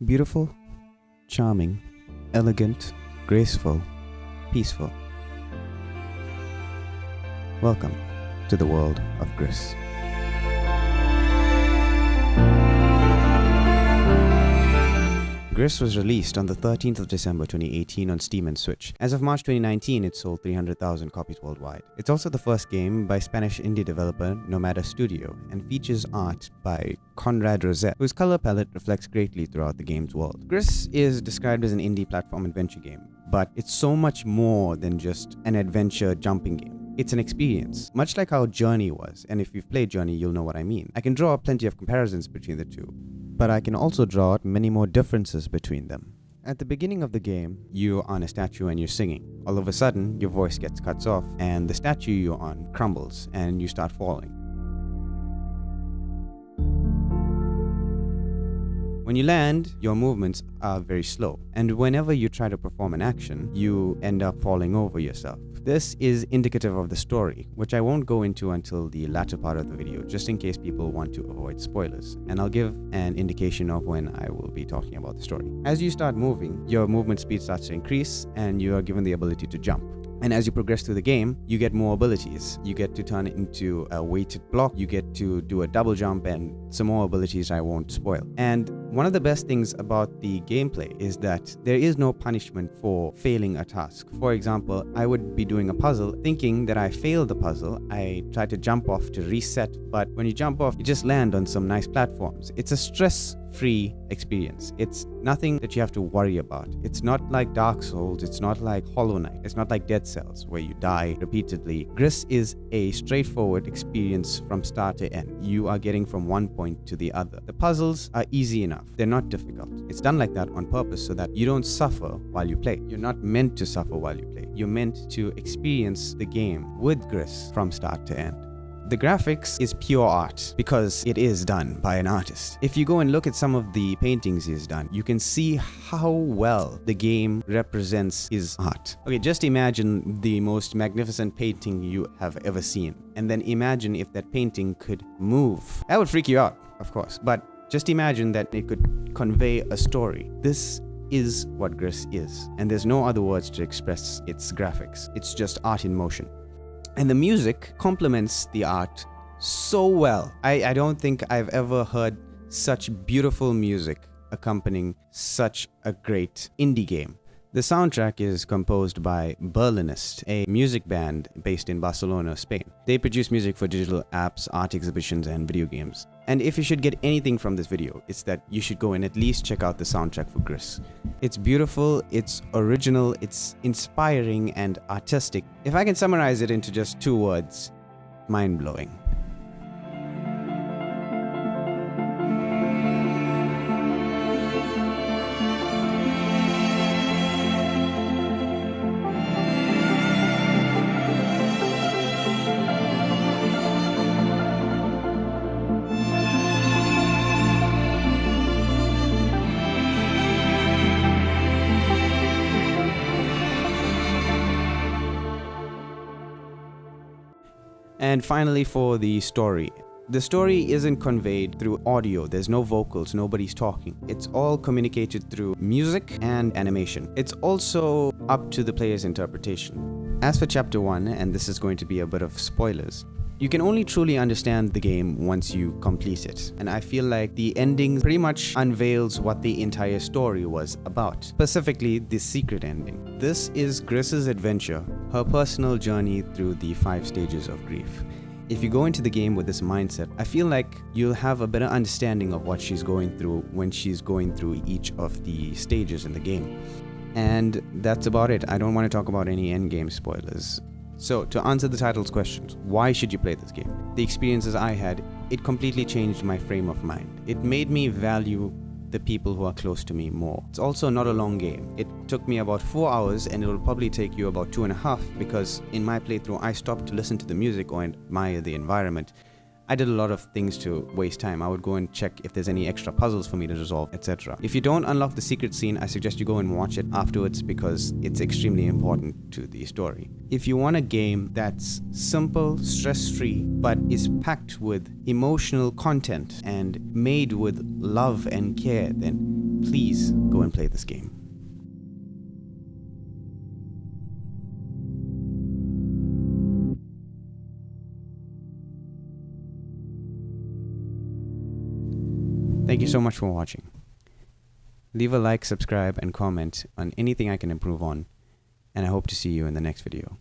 Beautiful, charming, elegant, graceful, peaceful. Welcome to the world of GRIS. GRIS was released on the 13th of December 2018 on Steam and Switch. As of March 2019, it sold 300,000 copies worldwide. It's also the first game by Spanish indie developer Nomada Studio and features art by Conrad Rosette, whose color palette reflects greatly throughout the game's world. GRIS is described as an indie platform adventure game, but it's so much more than just an adventure jumping game. It's an experience, much like how Journey was, and if you've played Journey, you'll know what I mean. I can draw plenty of comparisons between the two, but I can also draw out many more differences between them. At the beginning of the game, you're on a statue and you're singing. All of a sudden, your voice gets cut off and the statue you're on crumbles and you start falling. When you land, your movements are very slow, and whenever you try to perform an action, you end up falling over yourself. This is indicative of the story, which I won't go into until the latter part of the video, just in case people want to avoid spoilers, and I'll give an indication of when I will be talking about the story. As you start moving, your movement speed starts to increase, and you are given the ability to jump. And as you progress through the game, you get more abilities. You get to turn it into a weighted block, you get to do a double jump, and some more abilities I won't spoil. And one of the best things about the gameplay is that there is no punishment for failing a task. For example, I would be doing a puzzle, thinking that I failed the puzzle. I try to jump off to reset, but when you jump off, you just land on some nice platforms. It's a stress-free experience. It's nothing that you have to worry about. It's not like Dark Souls, it's not like Hollow Knight, it's not like Dead Cells where you die repeatedly. GRIS is a straightforward experience from start to end. You are getting from one point to the other. The puzzles are easy enough. They're not difficult. It's done like that on purpose so that you don't suffer while you play. You're not meant to suffer while you play. You're meant to experience the game with GRIS from start to end. The graphics is pure art because it is done by an artist. If you go and look at some of the paintings he's done, you can see how well the game represents his art. Okay, just imagine the most magnificent painting you have ever seen, and then imagine if that painting could move. That would freak you out, of course, but just imagine that it could convey a story. This is what GRIS is, and there's no other words to express its graphics. It's just art in motion. And the music complements the art so well. I don't think I've ever heard such beautiful music accompanying such a great indie game. The soundtrack is composed by Berlinist, a music band based in Barcelona, Spain. They produce music for digital apps, art exhibitions, and video games. And if you should get anything from this video, it's that you should go and at least check out the soundtrack for GRIS. It's beautiful, it's original, it's inspiring and artistic. If I can summarize it into just two words, mind-blowing. And finally, for the story. The story isn't conveyed through audio. There's no vocals, nobody's talking. It's all communicated through music and animation. It's also up to the player's interpretation. As for Chapter 1, and this is going to be a bit of spoilers, you can only truly understand the game once you complete it. And I feel like the ending pretty much unveils what the entire story was about, specifically the secret ending. This is GRIS's adventure, her personal journey through the 5 stages of grief. If you go into the game with this mindset, I feel like you'll have a better understanding of what she's going through when she's going through each of the stages in the game. And that's about it. I don't want to talk about any endgame spoilers. So, to answer the title's questions, why should you play this game? The experiences I had, it completely changed my frame of mind. It made me value the people who are close to me more. It's also not a long game. It took me about 4 hours and it will probably take you about 2.5 because in my playthrough I stopped to listen to the music or admire the environment. I did a lot of things to waste time. I would go and check if there's any extra puzzles for me to resolve, etc. If you don't unlock the secret scene, I suggest you go and watch it afterwards because it's extremely important to the story. If you want a game that's simple, stress-free, but is packed with emotional content and made with love and care, then please go and play this game. Thank you so much for watching. Leave a like, subscribe, and comment on anything I can improve on, and I hope to see you in the next video.